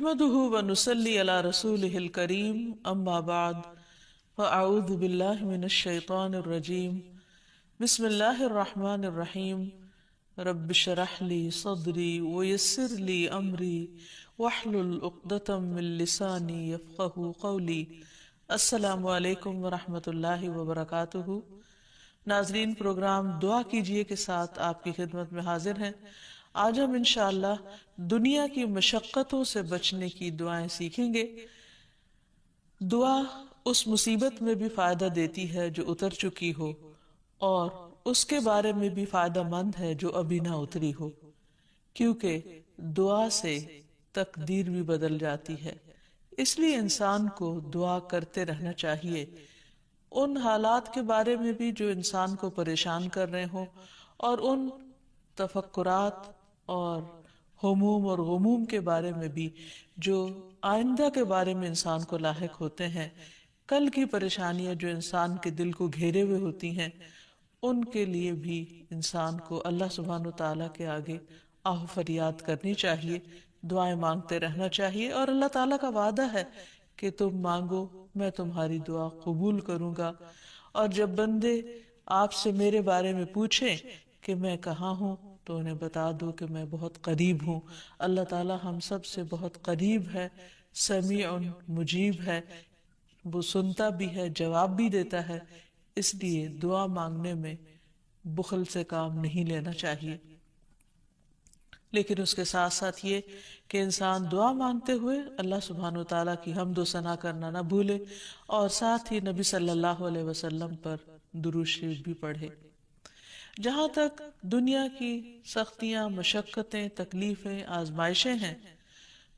نحمده ونصلي على رسوله الكريم اما بعد فاعوذ بالله من الشيطان الرجيم بسم الله الرحمن الرحيم رب اشرح لي صدري ويسر لي امري واحلل عقدة من لساني يفقهوا قولي السلام علیکم ورحمۃ اللہ وبرکاتہ۔ ناظرین، پروگرام دعا کیجئے کے ساتھ آپ کی خدمت میں حاضر ہیں۔ آج ہم انشاءاللہ دنیا کی مشقتوں سے بچنے کی دعائیں سیکھیں گے۔ دعا اس مصیبت میں بھی فائدہ دیتی ہے جو اتر چکی ہو، اور اس کے بارے میں بھی فائدہ مند ہے جو ابھی نہ اتری ہو، کیونکہ دعا سے تقدیر بھی بدل جاتی ہے۔ اس لیے انسان کو دعا کرتے رہنا چاہیے، ان حالات کے بارے میں بھی جو انسان کو پریشان کر رہے ہوں، اور ان تفکرات اور ہموم اور غموم کے بارے میں بھی جو آئندہ کے بارے میں انسان کو لاحق ہوتے ہیں، کل کی پریشانیاں جو انسان کے دل کو گھیرے ہوئے ہوتی ہیں، ان کے لیے بھی انسان کو اللہ سبحانہ و تعالیٰ کے آگے آہ فریاد کرنی چاہیے، دعائیں مانگتے رہنا چاہیے، اور اللہ تعالیٰ کا وعدہ ہے کہ تم مانگو میں تمہاری دعا قبول کروں گا۔ اور جب بندے آپ سے میرے بارے میں پوچھیں کہ میں کہاں ہوں تو انہیں بتا دو کہ میں بہت قریب ہوں۔ اللہ تعالیٰ ہم سب سے بہت قریب ہے، سمیع مجیب ہے، وہ سنتا بھی ہے، جواب بھی دیتا ہے۔ اس لیے دعا مانگنے میں بخل سے کام نہیں لینا چاہیے، لیکن اس کے ساتھ ساتھ یہ کہ انسان دعا مانگتے ہوئے اللہ سبحانہ و تعالیٰ کی حمد و ثنا کرنا نہ بھولے، اور ساتھ ہی نبی صلی اللہ علیہ وسلم پر درود شریف بھی پڑھے۔ جہاں تک دنیا کی سختیاں، مشقتیں، تکلیفیں، آزمائشیں ہیں،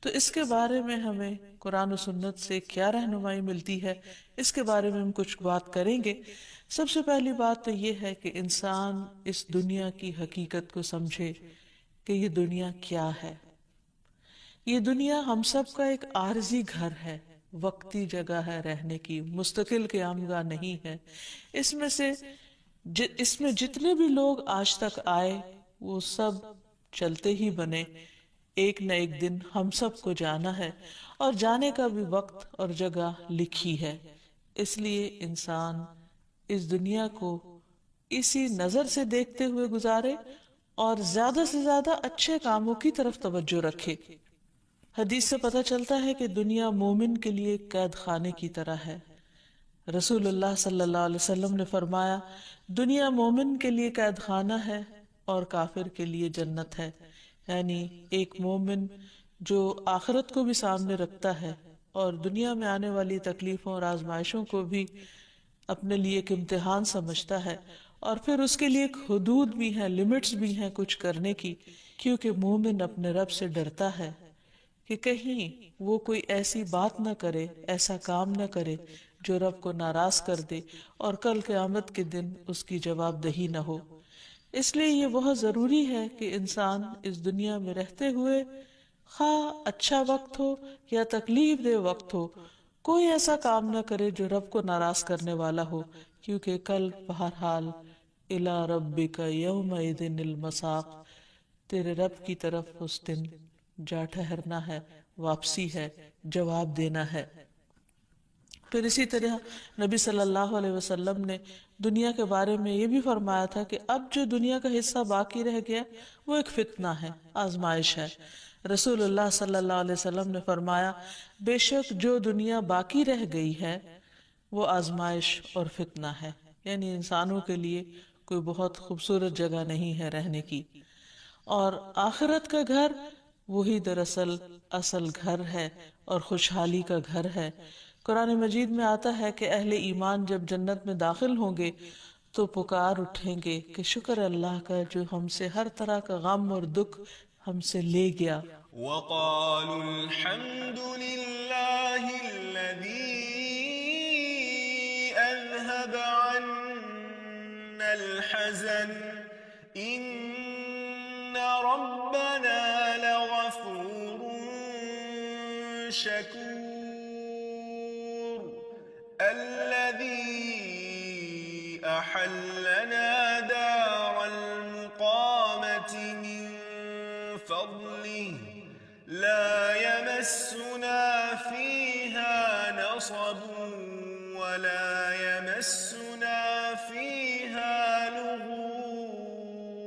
تو اس کے بارے میں ہمیں قرآن و سنت سے کیا رہنمائی ملتی ہے، اس کے بارے میں ہم کچھ بات کریں گے۔ سب سے پہلی بات تو یہ ہے کہ انسان اس دنیا کی حقیقت کو سمجھے کہ یہ دنیا کیا ہے۔ یہ دنیا ہم سب کا ایک عارضی گھر ہے، وقتی جگہ ہے رہنے کی، مستقل قیامگاہ نہیں ہے۔ اس میں جتنے بھی لوگ آج تک آئے وہ سب چلتے ہی بنے، ایک نہ ایک دن ہم سب کو جانا ہے، اور جانے کا بھی وقت اور جگہ لکھی ہے۔ اس لیے انسان اس دنیا کو اسی نظر سے دیکھتے ہوئے گزارے، اور زیادہ سے زیادہ اچھے کاموں کی طرف توجہ رکھے۔ حدیث سے پتہ چلتا ہے کہ دنیا مومن کے لیے قید خانے کی طرح ہے۔ رسول اللہ صلی اللہ علیہ وسلم نے فرمایا، دنیا مومن کے لیے قید خانہ ہے اور کافر کے لیے جنت ہے۔ یعنی ایک مومن جو آخرت کو بھی سامنے رکھتا ہے اور دنیا میں آنے والی تکلیفوں اور آزمائشوں کو بھی اپنے لیے ایک امتحان سمجھتا ہے، اور پھر اس کے لیے ایک حدود بھی ہیں، لمٹس بھی ہیں کچھ کرنے کی، کیونکہ مومن اپنے رب سے ڈرتا ہے کہ کہیں وہ کوئی ایسی بات نہ کرے، ایسا کام نہ کرے جو رب کو ناراض کر دے، اور کل قیامت کے دن اس کی جواب دہی نہ ہو۔ اس لیے یہ بہت ضروری ہے کہ انسان اس دنیا میں رہتے ہوئے، خواہ اچھا وقت ہو یا تکلیف دہ وقت ہو، کوئی ایسا کام نہ کرے جو رب کو ناراض کرنے والا ہو، کیونکہ کل بہرحال الی ربک یومئذ المساق، تیرے رب کی طرف اس دن جا ٹھہرنا ہے، واپسی ہے، جواب دینا ہے۔ پھر اسی طرح نبی صلی اللہ علیہ وسلم نے دنیا کے بارے میں یہ بھی فرمایا تھا کہ اب جو دنیا کا حصہ باقی رہ گیا وہ ایک فتنہ ہے، آزمائش ہے۔ رسول اللہ صلی اللہ علیہ وسلم نے فرمایا، بے شک جو دنیا باقی رہ گئی ہے وہ آزمائش اور فتنہ ہے، یعنی انسانوں کے لیے کوئی بہت خوبصورت جگہ نہیں ہے رہنے کی، اور آخرت کا گھر وہی دراصل اصل گھر ہے اور خوشحالی کا گھر ہے۔ قرآن مجید میں آتا ہے کہ اہل ایمان جب جنت میں داخل ہوں گے تو پکار اٹھیں گے کہ شکر اللہ کا جو ہم سے ہر طرح کا غم اور دکھ ہم سے لے گیا۔ وقالوا الحمد لله الذي أذهب عنا الحزن إن ربنا لغفور شكور الذي أحلنا دار المقامة من فضله لا يمسنا يمسنا فيها نصب ولا يمسنا فيها لغوب.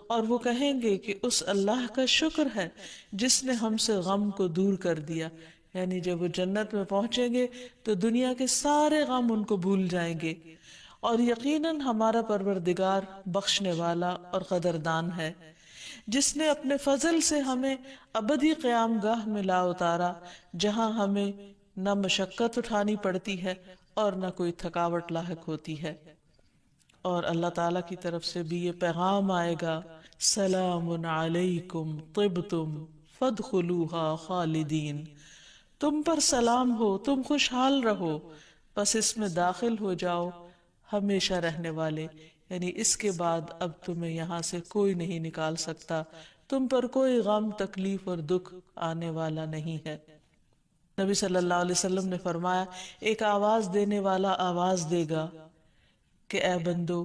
اور وہ کہیں گے کہ اس اللہ کا شکر ہے جس نے ہم سے غم کو دور کر دیا. یعنی جب وہ جنت میں پہنچیں گے تو دنیا کے سارے غم ان کو بھول جائیں گے. اور یقیناً ہمارا پروردگار بخشنے والا اور قدردان ہے جس نے اپنے فضل سے ہمیں ابدی قیام گاہ میں لا اتارا جہاں ہمیں نہ مشقت اٹھانی پڑتی ہے اور نہ کوئی تھکاوٹ لاحق ہوتی ہے. اور اللہ تعالیٰ کی طرف سے بھی یہ پیغام آئے گا سلام علیکم طبتم فادخلوها خالدین. تم پر سلام ہو، تم خوشحال رہو، بس اس میں داخل ہو جاؤ ہمیشہ رہنے والے. یعنی اس کے بعد اب تمہیں یہاں سے کوئی نہیں نکال سکتا، تم پر کوئی غم تکلیف اور دکھ آنے والا نہیں ہے. نبی صلی اللہ علیہ وسلم نے فرمایا ایک آواز دینے والا آواز دے گا کہ اے بندو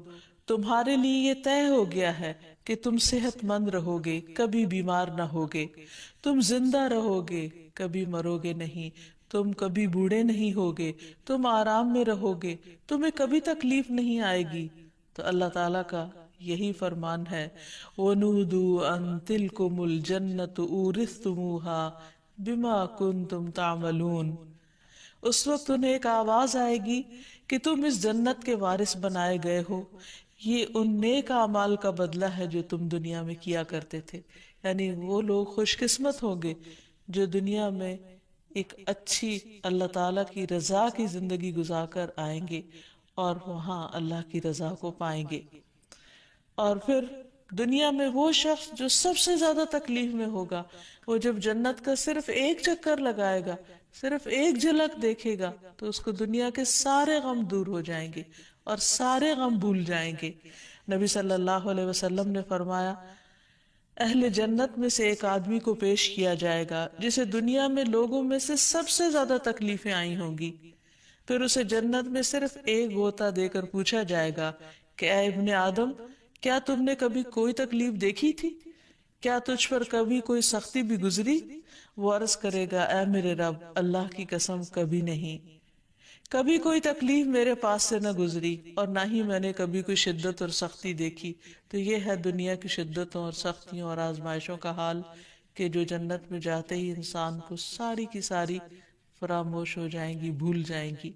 تمہارے لیے یہ طے ہو گیا ہے کہ تم صحت مند رہو گے، کبھی بیمار نہ ہوگے، تم زندہ رہو گے، کبھی مرو گے نہیں، تم کبھی بوڑھے نہیں ہوگے، تم آرام میں رہو گے، تمہیں کبھی تکلیف نہیں آئے گی. تو اللہ تعالیٰ کا یہی فرمان ہے وَنُودُوا أَن تِلْكُمُ الْجَنَّةُ أُورِثْتُمُوهَا بِمَا كُنْتُمْ تَعْمَلُونَ. اس وقت انہیں ایک آواز آئے گی کہ تم اس جنت کے وارث بنائے گئے ہو، یہ ان نیک اعمال کا بدلہ ہے جو تم دنیا میں کیا کرتے تھے. یعنی وہ لوگ خوش قسمت ہوں گے جو دنیا میں ایک اچھی اللہ تعالیٰ کی رضا کی زندگی گزار کر آئیں گے اور وہاں اللہ کی رضا کو پائیں گے. اور پھر دنیا میں وہ شخص جو سب سے زیادہ تکلیف میں ہوگا، وہ جب جنت کا صرف ایک چکر لگائے گا، صرف ایک جھلک دیکھے گا، تو اس کو دنیا کے سارے غم دور ہو جائیں گے اور سارے غم بھول جائیں گے. نبی صلی اللہ علیہ وسلم نے فرمایا اہل جنت میں سے ایک آدمی کو پیش کیا جائے گا جسے دنیا میں لوگوں میں سے سب سے زیادہ تکلیفیں آئی ہوں گی. پھر اسے جنت میں صرف ایک غوطہ دے کر پوچھا جائے گا کہ اے ابن آدم، کیا تم نے کبھی کوئی تکلیف دیکھی تھی؟ کیا تجھ پر کبھی کوئی سختی بھی گزری؟ وہ عرض کرے گا اے میرے رب، اللہ کی قسم کبھی نہیں، کبھی کوئی تکلیف میرے پاس سے نہ گزری اور نہ ہی میں نے کبھی کوئی شدت اور سختی دیکھی. تو یہ ہے دنیا کی شدتوں اور سختیوں اور آزمائشوں کا حال کہ جو جنت میں جاتے ہی انسان کو ساری کی ساری فراموش ہو جائیں گی، بھول جائیں گی.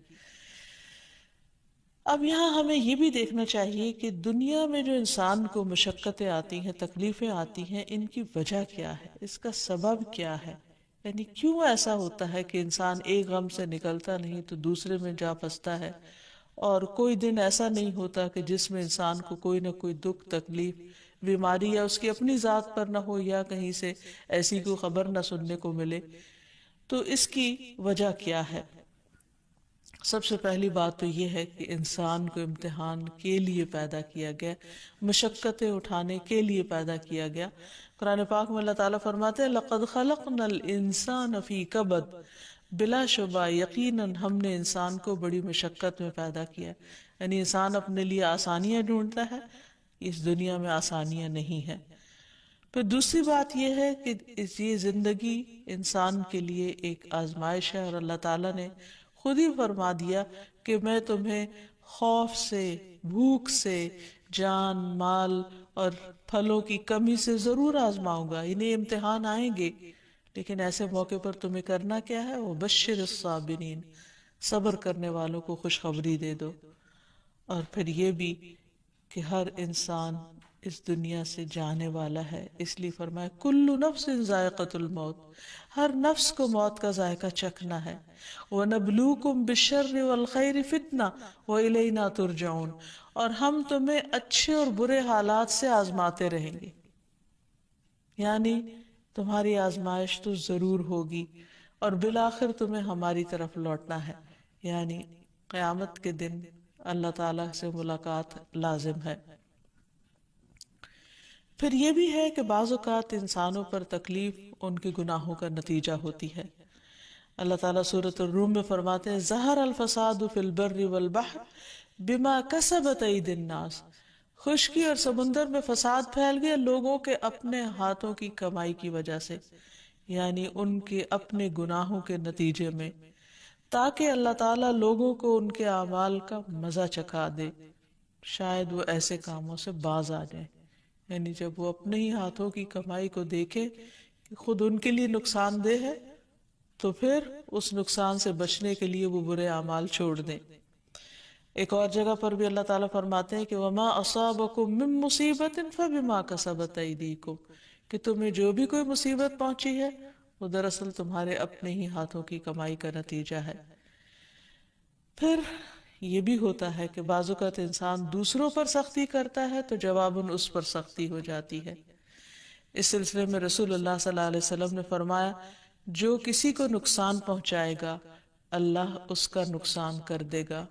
اب یہاں ہمیں یہ بھی دیکھنا چاہیے کہ دنیا میں جو انسان کو مشقتیں آتی ہیں، تکلیفیں آتی ہیں، ان کی وجہ کیا ہے، اس کا سبب کیا ہے. یعنی کیوں ایسا ہوتا ہے کہ انسان ایک غم سے نکلتا نہیں تو دوسرے میں جا پھنستا ہے، اور کوئی دن ایسا نہیں ہوتا کہ جس میں انسان کو کوئی نہ کوئی دکھ، تکلیف، بیماری یا اس کی اپنی ذات پر نہ ہو یا کہیں سے ایسی کوئی خبر نہ سننے کو ملے. تو اس کی وجہ کیا ہے؟ سب سے پہلی بات تو یہ ہے کہ انسان کو امتحان کے لیے پیدا کیا گیا، مشقتیں اٹھانے کے لیے پیدا کیا گیا. قرآن پاک میں اللہ تعالیٰ فرماتے ہیں لَقَدْ خَلَقْنَا الْإِنسَانَ فِي كَبَدٍ، بلا شبہ یقیناً ہم نے انسان کو بڑی مشقت میں پیدا کیا. یعنی انسان اپنے لیے آسانیاں ڈھونڈتا ہے، اس دنیا میں آسانیاں نہیں ہیں. پھر دوسری بات یہ ہے کہ یہ زندگی انسان کے لیے ایک آزمائش ہے، اور اللہ تعالیٰ نے خود ہی فرما دیا کہ میں تمہیں خوف سے، بھوک سے، جان مال اور پھلوں کی کمی سے ضرور آزماؤں گا. انہیں امتحان آئیں گے، لیکن ایسے موقع پر تمہیں کرنا کیا ہے؟ وَبَشِّرِ الصَّابِرِينَ، صبر کرنے والوں کو خوشخبری دے دو. اور پھر یہ بھی کہ ہر انسان اس دنیا سے جانے والا ہے، اس لیے فرمایا کل نفس ذائقۃ الموت، ہر نفس کو موت کا ذائقہ چکھنا ہے. وَنَبْلُوكُمْ بِالشَّرِّ وَالْخَيْرِ فِتْنَةً وَإِلَيْنَا تُرْجَعُونَ، اور ہم تمہیں اچھے اور برے حالات سے آزماتے رہیں گے. یعنی تمہاری آزمائش تو ضرور ہوگی اور بالآخر تمہیں ہماری طرف لوٹنا ہے. یعنی قیامت کے دن اللہ تعالیٰ سے ملاقات لازم ہے. پھر یہ بھی ہے کہ بعض اوقات انسانوں پر تکلیف ان کے گناہوں کا نتیجہ ہوتی ہے. اللہ تعالیٰ سورۃ الروم میں فرماتے ہیں ظہر الفساد فی البر والبحر بما کسبت ایدی الناس، خشکی اور سمندر میں فساد پھیل گیا لوگوں کے اپنے ہاتھوں کی کمائی کی وجہ سے. یعنی ان کے اپنے گناہوں کے نتیجے میں، تاکہ اللہ تعالیٰ لوگوں کو ان کے اعمال کا مزہ چکھا دے، شاید وہ ایسے کاموں سے باز آ جائیں۔ یعنی جب وہ اپنے ہی ہاتھوں کی کمائی کو دیکھے کہ خود ان کے لیے نقصان دہ ہے، تو پھر اس نقصان سے بچنے کے لیے وہ برے اعمال چھوڑ دیں۔ ایک اور جگہ پر بھی اللہ تعالیٰ فرماتے ہیں کہ وَمَا أَصَابَكُم مِّن مُّصِيبَةٍ فَبِمَا كَسَبَتْ أَيْدِيكُمْ، کہ تمہیں جو بھی کوئی مصیبت پہنچی ہے وہ دراصل تمہارے اپنے ہی ہاتھوں کی کمائی کا نتیجہ ہے۔ پھر یہ بھی ہوتا ہے کہ بعض اوقات انسان دوسروں پر سختی کرتا ہے تو جواباً اس پر سختی ہو جاتی ہے۔ اس سلسلے میں رسول اللہ صلی اللہ علیہ وسلم نے فرمایا، جو کسی کو نقصان پہنچائے گا اللہ اس کا نقصان کر دے گا،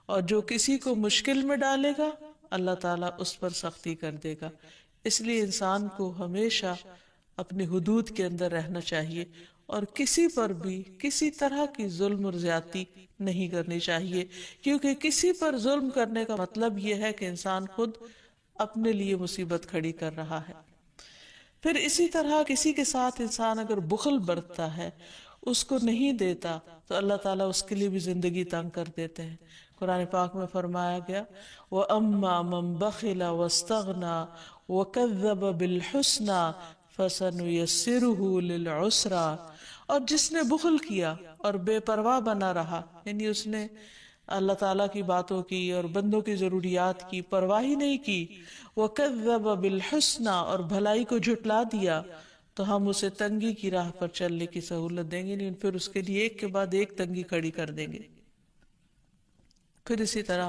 اور جو کسی کو مشکل میں ڈالے گا اللہ تعالیٰ اس پر سختی کر دے گا۔ اس لیے انسان کو ہمیشہ اپنی حدود کے اندر رہنا چاہیے اور کسی پر بھی کسی طرح کی ظلم اور زیادتی نہیں کرنی چاہیے، کیونکہ کسی پر ظلم کرنے کا مطلب یہ ہے کہ انسان خود اپنے لیے مصیبت کھڑی کر رہا ہے۔ پھر اسی طرح کسی کے ساتھ انسان اگر بخل برتتا ہے، اس کو نہیں دیتا، تو اللہ تعالیٰ اس کے لیے بھی زندگی تنگ کر دیتے ہیں۔ قرآن پاک میں فرمایا گیا وَأَمَّا مَن بَخِلَ وَاسْتَغْنَى وَكَذَّبَ بِالْحُسْنَى فَسَنُيَسِّرُهُ لِلْعُسْرَى، اور جس نے بخل کیا اور بے پرواہ بنا رہا، یعنی اس نے اللہ تعالیٰ کی باتوں کی اور بندوں کی ضروریات کی پرواہ ہی نہیں کی، وَكَذَّبَ بِالْحُسْنَى، اور بھلائی کو جھٹلا دیا، تو ہم اسے تنگی کی راہ پر چلنے کی سہولت دیں گے، نہیں پھر اس کے لیے ایک کے بعد ایک تنگی کھڑی کر دیں گے۔ پھر اسی طرح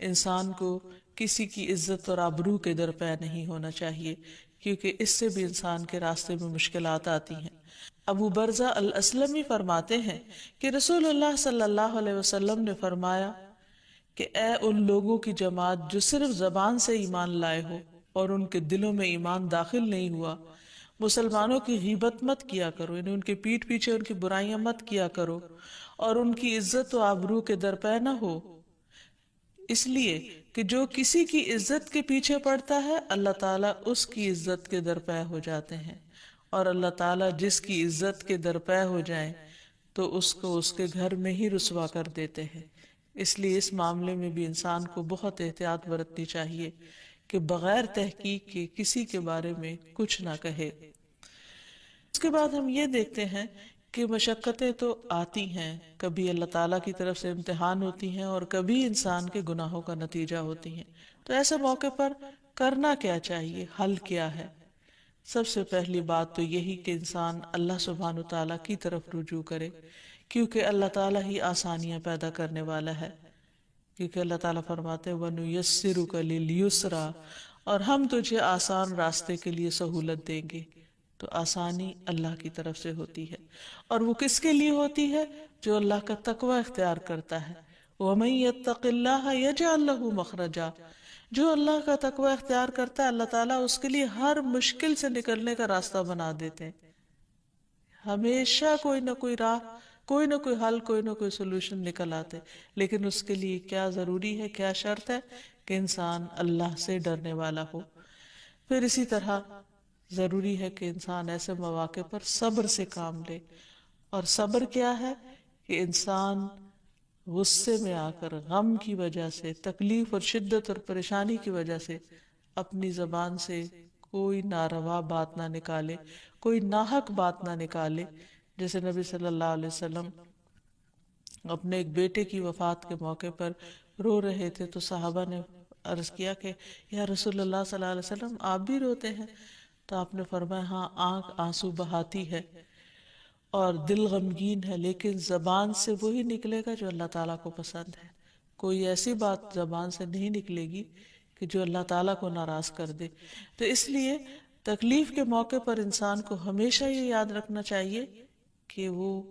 انسان کو کسی کی عزت اور آبرو کے درپے نہیں ہونا چاہیے، کیونکہ اس سے بھی انسان کے راستے میں مشکلات آتی ہیں۔ ابو برزہ الاسلمی فرماتے ہیں کہ رسول اللہ صلی اللہ علیہ وسلم نے فرمایا کہ اے ان لوگوں کی جماعت جو صرف زبان سے ایمان لائے ہو اور ان کے دلوں میں ایمان داخل نہیں ہوا، مسلمانوں کی غیبت مت کیا کرو، یعنی ان کے پیٹھ پیچھے ان کی برائیاں مت کیا کرو، اور ان کی عزت و آبرو کے درپے نہ ہو، اس لیے کہ جو کسی کی عزت کے پیچھے پڑتا ہے اللہ تعالیٰ اس کی عزت کے درپے ہو جاتے ہیں، اور اللہ تعالیٰ جس کی عزت کے درپے ہو جائیں تو اس کو اس کے گھر میں ہی رسوا کر دیتے ہیں۔ اس لیے اس معاملے میں بھی انسان کو بہت احتیاط برتنی چاہیے کہ بغیر تحقیق کے کسی کے بارے میں کچھ نہ کہے۔ اس کے بعد ہم یہ دیکھتے ہیں کہ مشقتیں تو آتی ہیں، کبھی اللہ تعالیٰ کی طرف سے امتحان ہوتی ہیں اور کبھی انسان کے گناہوں کا نتیجہ ہوتی ہیں۔ تو ایسے موقع پر کرنا کیا چاہیے، حل کیا ہے؟ سب سے پہلی بات تو یہی کہ انسان اللہ سبحانہ تعالیٰ کی طرف رجوع کرے، کیونکہ اللہ تعالیٰ ہی آسانیاں پیدا کرنے والا ہے، کیونکہ اللہ تعالیٰ فرماتے ہیں وَنُيَسِّرُكَ لِلْيُسْرَى، اور ہم تجھے آسان راستے کے لیے سہولت دیں گے۔ تو آسانی اللہ کی طرف سے ہوتی ہے، اور وہ کس کے لیے ہوتی ہے؟ جو اللہ کا تقوی اختیار کرتا ہے۔ وَمَن يَتَّقِ اللَّهَ يَجْعَل لَّهُ مَخْرَجًا، جو اللہ کا تقوی اختیار کرتا ہے اللہ تعالیٰ اس کے لیے ہر مشکل سے نکلنے کا راستہ بنا دیتے ہیں۔ ہمیشہ کوئی نہ کوئی راہ، کوئی نہ کوئی حل، کوئی نہ کوئی سولوشن نکل آتے، لیکن اس کے لیے کیا ضروری ہے، کیا شرط ہے؟ کہ انسان اللہ سے ڈرنے والا ہو۔ پھر اسی طرح ضروری ہے کہ انسان ایسے مواقع پر صبر سے کام لے، اور صبر کیا ہے؟ کہ انسان غصے میں آ کر، غم کی وجہ سے، تکلیف اور شدت اور پریشانی کی وجہ سے اپنی زبان سے کوئی ناروا بات نہ نکالے، کوئی ناحق بات نہ نکالے۔ جیسے نبی صلی اللہ علیہ وسلم اپنے ایک بیٹے کی وفات کے موقع پر رو رہے تھے، تو صحابہ نے عرض کیا کہ یا رسول اللہ صلی اللہ علیہ وسلم آپ بھی روتے ہیں؟ تو آپ نے فرمایا ہاں، آنکھ آنسو بہاتی ہے اور دل غمگین ہے، لیکن زبان سے وہی نکلے گا جو اللہ تعالیٰ کو پسند ہے۔ کوئی ایسی بات زبان سے نہیں نکلے گی کہ جو اللہ تعالیٰ کو ناراض کر دے۔ تو اس لیے تکلیف کے موقع پر انسان کو ہمیشہ یہ یاد رکھنا چاہیے کہ وہ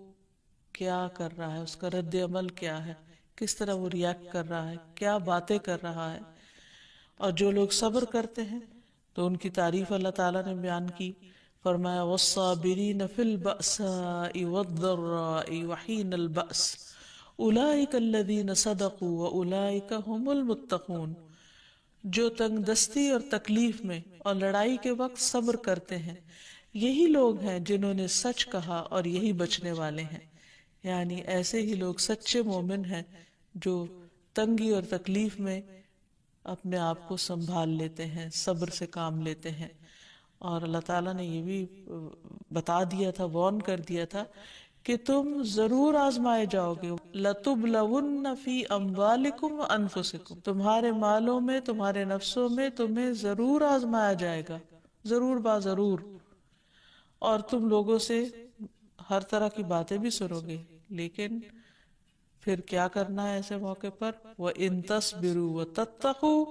کیا کر رہا ہے، اس کا رد عمل کیا ہے، کس طرح وہ ریاکٹ کر رہا ہے، کیا باتیں کر رہا ہے۔ اور جو لوگ صبر کرتے ہیں تو ان کی تعریف اللہ تعالیٰ نے بیان کی، فرمایا وَالصَّابِرِينَ فِي الْبَأْسَاءِ وَالضَّرَّاءِ وَحِينَ الْبَأْسِ أُولَئِكَ الَّذِينَ صَدَقُوا وَأُولَئِكَ هُمُ الْمُتَّقُونَ، جو تنگ دستی اور تکلیف میں اور لڑائی کے وقت صبر کرتے ہیں، یہی لوگ ہیں جنہوں نے سچ کہا اور یہی بچنے والے ہیں. یعنی ایسے ہی لوگ سچے مومن ہیں جو تنگی اور تکلیف میں اپنے آپ کو سنبھال لیتے ہیں، صبر سے کام لیتے ہیں. اور اللہ تعالیٰ نے یہ بھی بتا دیا تھا، وارن کر دیا تھا کہ تم ضرور آزمائے جاؤ گے. لَتُبْلَوُنَّ فِي أَمْوَالِكُمْ وَأَنفُسِكُمْ، تمہارے مالوں میں، تمہارے نفسوں میں تمہیں ضرور آزمایا جائے گا، ضرور با ضرور. اور تم لوگوں سے ہر طرح کی باتیں بھی سنو گے، لیکن پھر کیا کرنا ہے ایسے موقع پر؟ وَإِن تَصْبِرُوا وَتَتَّقُوا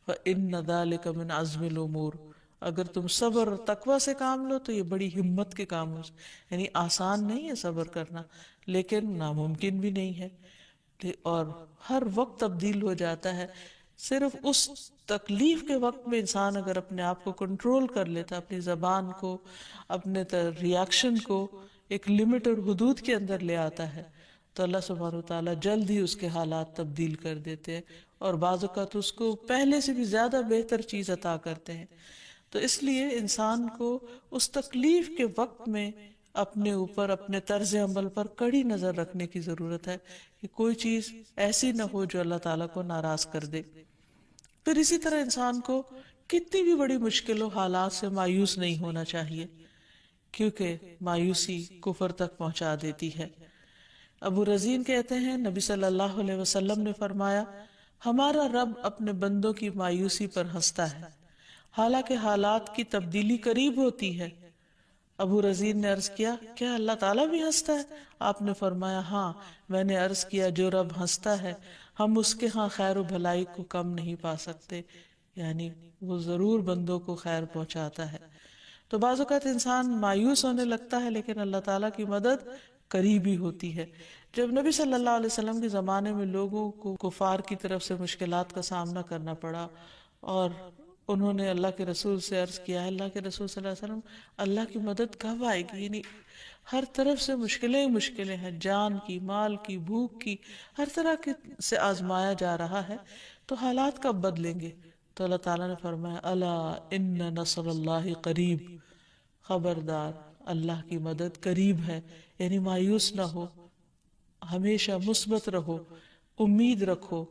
فَإِنَّ ذَلِكَ مِنْ عَزْمِ الْأُمُورِ، اگر تم صبر اور تقوی سے کام لو تو یہ بڑی ہمت کے کام ہو. یعنی آسان نہیں ہے صبر کرنا، لیکن ناممکن بھی نہیں ہے، اور ہر وقت تبدیل ہو جاتا ہے. صرف اس تکلیف کے وقت میں انسان اگر اپنے آپ کو کنٹرول کر لیتا، اپنی زبان کو، اپنے ریاکشن کو ایک لمٹ اور حدود کے اندر لے آتا ہے، تو اللہ سبحانہ وتعالیٰ جلد ہی اس کے حالات تبدیل کر دیتے ہیں، اور بعض اوقات اس کو پہلے سے بھی زیادہ بہتر چیز عطا کرتے ہیں. تو اس لیے انسان کو اس تکلیف کے وقت میں اپنے اوپر، اپنے طرز عمل پر کڑی نظر رکھنے کی ضرورت ہے کہ کوئی چیز ایسی نہ ہو جو اللہ تعالیٰ کو ناراض کر دے. پھر اسی طرح انسان کو کتنی بھی بڑی مشکلوں، حالات سے مایوس نہیں ہونا چاہیے، کیونکہ مایوسی کفر تک پہنچا دیتی ہے. ابو رزین کہتے ہیں نبی صلی اللہ علیہ وسلم نے فرمایا، ہمارا رب اپنے بندوں کی مایوسی پر ہنستا ہے حالانکہ حالات کی تبدیلی قریب ہوتی ہے. ابو رزین نے عرض کیا، کیا اللہ تعالیٰ بھی ہنستا ہے؟ آپ نے فرمایا، ہاں. میں نے عرض کیا، جو رب ہنستا ہے ہم اس کے ہاں خیر و بھلائی کو کم نہیں پا سکتے. یعنی وہ ضرور بندوں کو خیر پہنچاتا ہے. تو بعض اوقات انسان مایوس ہونے لگتا ہے، لیکن اللہ تعالیٰ کی مدد قریبی ہوتی ہے. جب نبی صلی اللہ علیہ وسلم کے زمانے میں لوگوں کو کفار کی طرف سے مشکلات کا سامنا کرنا پڑا، اور انہوں نے اللہ کے رسول سے عرض کیا، اللہ کے رسول صلی اللہ علیہ وسلم، اللہ کی مدد کب آئے گی؟ یعنی ہر طرف سے مشکلیں ہی مشکلیں ہیں، جان کی، مال کی، بھوک کی، ہر طرح سے آزمایا جا رہا ہے، تو حالات کب بدلیں گے؟ تو اللہ تعالیٰ نے فرمایا، الا ان نصر اللہ قریب، خبردار اللہ کی مدد قریب ہے. یعنی مایوس نہ ہو، ہمیشہ مثبت رہو، امید رکھو.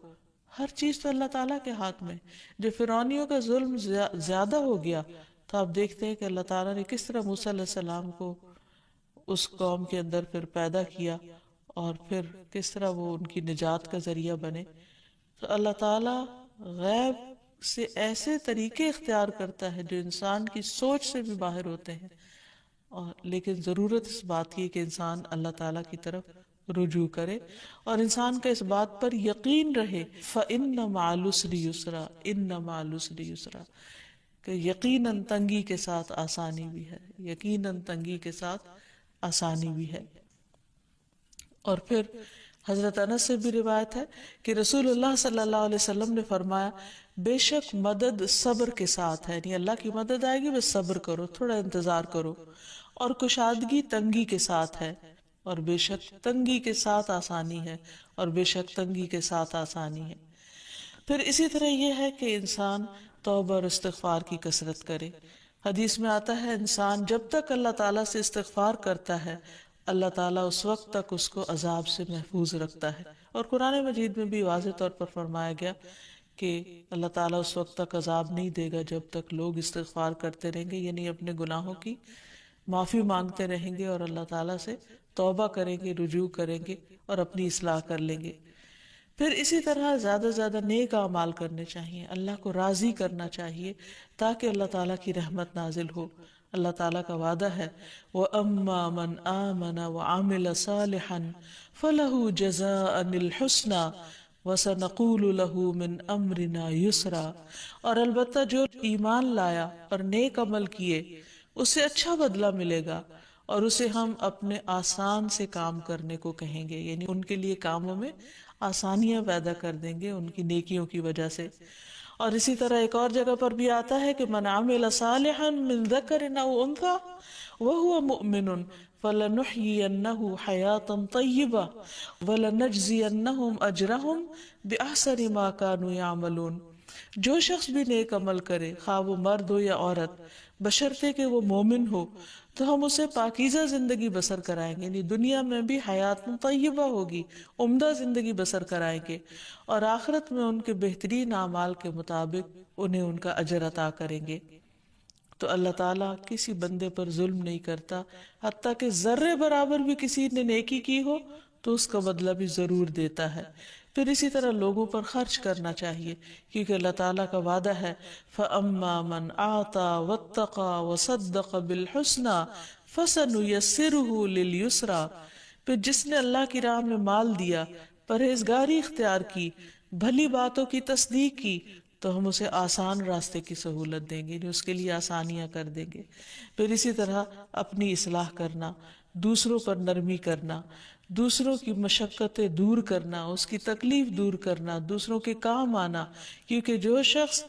ہر چیز تو اللہ تعالیٰ کے ہاتھ میں. جو فرعونیوں کا ظلم زیادہ ہو گیا تو آپ دیکھتے ہیں کہ اللہ تعالیٰ نے کس طرح موسیٰ علیہ السلام کو اس قوم کے اندر پھر پیدا کیا، اور پھر کس طرح وہ ان کی نجات کا ذریعہ بنے. تو اللہ تعالیٰ غیب سے ایسے طریقے اختیار کرتا ہے جو انسان کی سوچ سے بھی باہر ہوتے ہیں، اور لیکن ضرورت اس بات کی کہ انسان اللہ تعالیٰ کی طرف رجوع کرے اور انسان کا اس بات پر یقین رہے، فَإِنَّ مَعَ الْعُسْرِ يُسْرًا، إِنَّ مَعَ الْعُسْرِ يُسْرًا، کہ یقیناً تنگی کے ساتھ آسانی بھی ہے، یقیناً تنگی کے ساتھ آسانی بھی ہے. اور پھر حضرت انس سے بھی روایت ہے کہ رسول اللہ صلی اللہ علیہ وسلم نے فرمایا، بے شک مدد صبر کے ساتھ ہے. یعنی اللہ کی مدد آئے گی، بس صبر کرو، تھوڑا انتظار کرو. اور کشادگی تنگی کے ساتھ ہے، اور بے شک تنگی کے ساتھ آسانی ہے، اور بے شک تنگی کے ساتھ آسانی ہے. پھر اسی طرح یہ ہے کہ انسان توبہ اور استغفار کی کثرت کرے. حدیث میں آتا ہے، انسان جب تک اللہ تعالیٰ سے استغفار کرتا ہے، اللہ تعالیٰ اس وقت تک اس کو عذاب سے محفوظ رکھتا ہے. اور قرآن مجید میں بھی واضح طور پر فرمایا گیا کہ اللہ تعالیٰ اس وقت تک عذاب نہیں دے گا جب تک لوگ استغفار کرتے رہیں گے، یعنی اپنے گناہوں کی معافی مانگتے رہیں گے اور اللہ تعالیٰ سے توبہ کریں گے، رجوع کریں گے اور اپنی اصلاح کر لیں گے. پھر اسی طرح زیادہ سے زیادہ نیک اعمال کرنے چاہیے، اللہ کو راضی کرنا چاہیے تاکہ اللہ تعالیٰ کی رحمت نازل ہو. اللہ تعالیٰ کا وعدہ ہے، وَأَمَّا مَنْ آمَنَ وَعَمِلَ صَالِحًا فَلَهُ جَزَاءً الْحُسْنَى وَسَنَقُولُ لَهُ مِنْ أَمْرِنَا يُسْرًا، اور البتہ جو ایمان لایا اور نیک عمل کیے اسے اچھا بدلہ ملے گا، اور اسے ہم اپنے آسان سے کام کرنے کو کہیں گے. یعنی ان کے لیے کاموں میں آسانیاں پیدا کر دیں گے ان کی نیکیوں کی وجہ سے. اور اسی طرح ایک اور جگہ پر بھی آتا ہے کہ من عمل صالحا من ذکر او انثى وهو مؤمن فلنحيينه حياة طيبة ولنجزينهم اجرهم باحسن ما كانوا يعملون. جو شخص بھی نیک عمل کرے خواہ وہ مرد ہو یا عورت بشرطے کہ وہ مومن ہو تو ہم اسے پاکیزہ زندگی بسر کرائیں گے، یعنی دنیا میں بھی حیات طیبہ ہوگی، عمدہ زندگی بسر کرائیں گے، اور آخرت میں ان کے بہترین اعمال کے مطابق انہیں ان کا اجر عطا کریں گے۔ تو اللہ تعالیٰ کسی بندے پر ظلم نہیں کرتا، حتیٰ کہ ذرے برابر بھی کسی نے نیکی کی ہو تو اس کا بدلہ بھی ضرور دیتا ہے۔ پھر اسی طرح لوگوں پر خرچ کرنا چاہیے، کیونکہ اللہ تعالیٰ کا وعدہ ہے فَأَمَّا مَنْ أَعْطَى وَاتَّقَى وَصَدَّقَ بِالْحُسْنَى فَسَنُيَسِّرُهُ لِلْيُسْرَى، پھر جس نے اللہ کی راہ میں مال دیا، پرہیزگاری اختیار کی، بھلی باتوں کی تصدیق کی، تو ہم اسے آسان راستے کی سہولت دیں گے، یعنی اس کے لیے آسانیاں کر دیں گے۔ پھر اسی طرح اپنی اصلاح کرنا، دوسروں پر نرمی کرنا، دوسروں کی مشقتیں دور کرنا، اس کی تکلیف دور کرنا، دوسروں کے کام آنا، کیونکہ جو شخص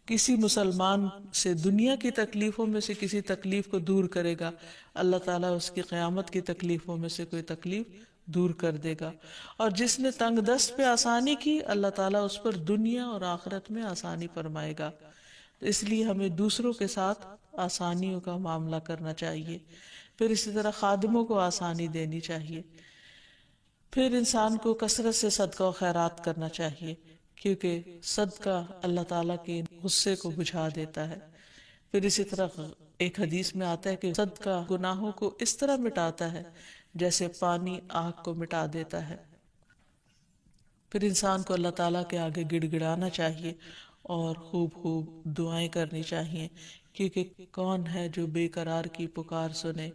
کسی مسلمان سے دنیا کی تکلیفوں میں سے کسی تکلیف کو دور کرے گا، اللہ تعالیٰ اس کی قیامت کی تکلیفوں میں سے کوئی تکلیف دور کر دے گا، اور جس نے تنگ دست پہ آسانی کی اللہ تعالیٰ اس پر دنیا اور آخرت میں آسانی فرمائے گا۔ تو اس لیے ہمیں دوسروں کے ساتھ آسانیوں کا معاملہ کرنا چاہیے۔ پھر اسی طرح خادموں کو آسانی دینی چاہیے۔ پھر انسان کو کثرت سے صدقہ و خیرات کرنا چاہیے، کیونکہ صدقہ اللہ تعالیٰ کے غصے کو بجھا دیتا ہے۔ پھر اسی طرح ایک حدیث میں آتا ہے کہ صدقہ گناہوں کو اس طرح مٹاتا ہے جیسے پانی آگ کو مٹا دیتا ہے۔ پھر انسان کو اللہ تعالیٰ کے آگے گڑ گڑانا چاہیے اور خوب خوب دعائیں کرنی چاہیے، کیونکہ کون ہے جو بے قرار کی پکار سنے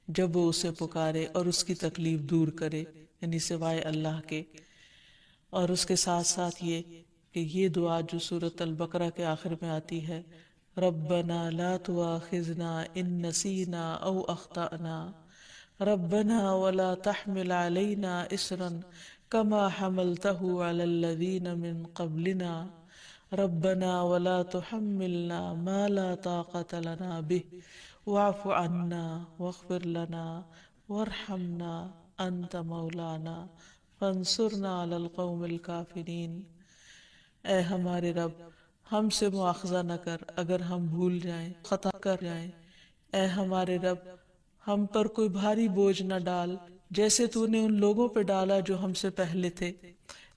جب وہ اسے پکارے اور اس کی تکلیف دور کرے، یعنی سوائے اللہ کے۔ اور اس کے ساتھ ساتھ یہ کہ یہ دعا جو سورۃ البقرہ کے آخر میں آتی ہے، ربنا لا تؤاخذنا ان نسینا او اخطأنا ربنا ولا تحمل علينا اسرا كما حملته على الذين من قبلنا ربنا ولا تحملنا ما لا طاقة لنا به واعف عنا واغفر لنا وارحمنا انت مولانا فانصرنا على القوم الكافرين۔ اے ہمارے رب، ہم سے مواخذہ نہ کر اگر ہم بھول جائیں، خطا کر جائیں۔ اے ہمارے رب، ہم پر کوئی بھاری بوجھ نہ ڈال جیسے تو نے ان لوگوں پہ ڈالا جو ہم سے پہلے تھے۔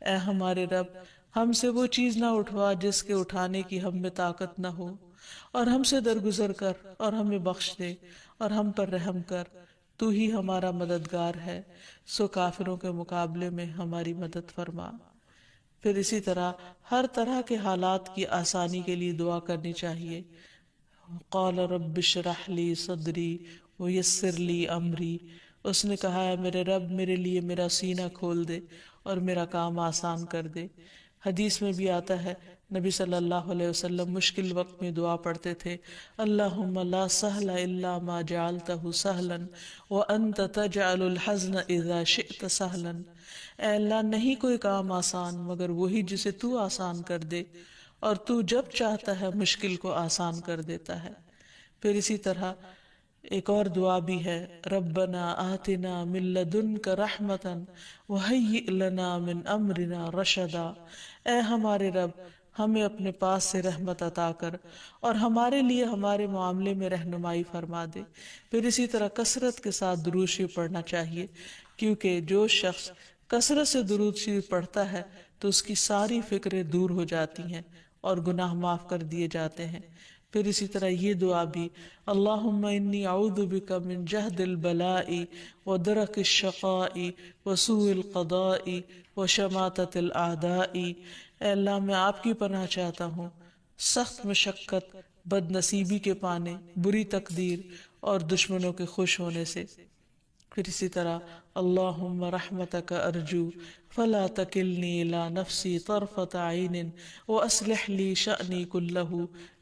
اے ہمارے رب، ہم سے وہ چیز نہ اٹھوا جس کے اٹھانے کی ہم میں طاقت نہ ہو، اور ہم سے درگزر کر اور ہمیں بخش دے اور ہم پر رحم کر، تو ہی ہمارا مددگار ہے، سو کافروں کے مقابلے میں ہماری مدد فرما۔ پھر اسی طرح ہر طرح کے حالات کی آسانی کے لیے دعا کرنی چاہیے۔ قال رب اشرح لی صدری ویسر لی امری، اس نے کہا ہے میرے رب میرے لیے میرا سینہ کھول دے اور میرا کام آسان کر دے۔ حدیث میں بھی آتا ہے نبی صلی اللہ علیہ وسلم مشکل وقت میں دعا پڑھتے تھے، اللہم لا سہل الا ما جعلتہ سہلا وانت تجعل الحزن اذا شئت سہلا، اے اللہ نہیں کوئی کام آسان مگر وہی جسے تو آسان کر دے، اور تو جب چاہتا ہے مشکل کو آسان کر دیتا ہے۔ پھر اسی طرح ایک اور دعا بھی ہے، ربنا آتنا من لدنک رحمتا وہیئ لنا من امرنا رشدا، اے ہمارے رب ہمیں اپنے پاس سے رحمت عطا کر اور ہمارے لیے ہمارے معاملے میں رہنمائی فرما دے۔ پھر اسی طرح کثرت کے ساتھ درود شریف پڑھنا چاہیے، کیونکہ جو شخص کثرت سے درود شریف پڑھتا ہے تو اس کی ساری فکریں دور ہو جاتی ہیں اور گناہ معاف کر دیے جاتے ہیں۔ پھر اسی طرح یہ دعا بھی، اللہم انی اعوذ بک من جہد البلاء ودرک الشقاء وسوء القضاء وشماتۃ الاعداء، اے اللہ میں آپ کی پناہ چاہتا ہوں سخت مشقت، بد نصیبی کے پانے، بری تقدیر اور دشمنوں کے خوش ہونے سے۔ پھر اسی طرح اللہم رحمتک ارجو فلا تکلنی الی نفسی طرفۃ عین واصلح لی شأنی کلہ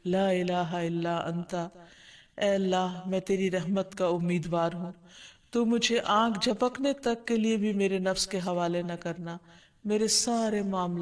لا الہ الا انت، اے اللہ میں تیری رحمت کا امیدوار ہوں، تو مجھے آنکھ جھپکنے تک کے لیے بھی میرے نفس کے حوالے نہ کرنا، میرے سارے معاملات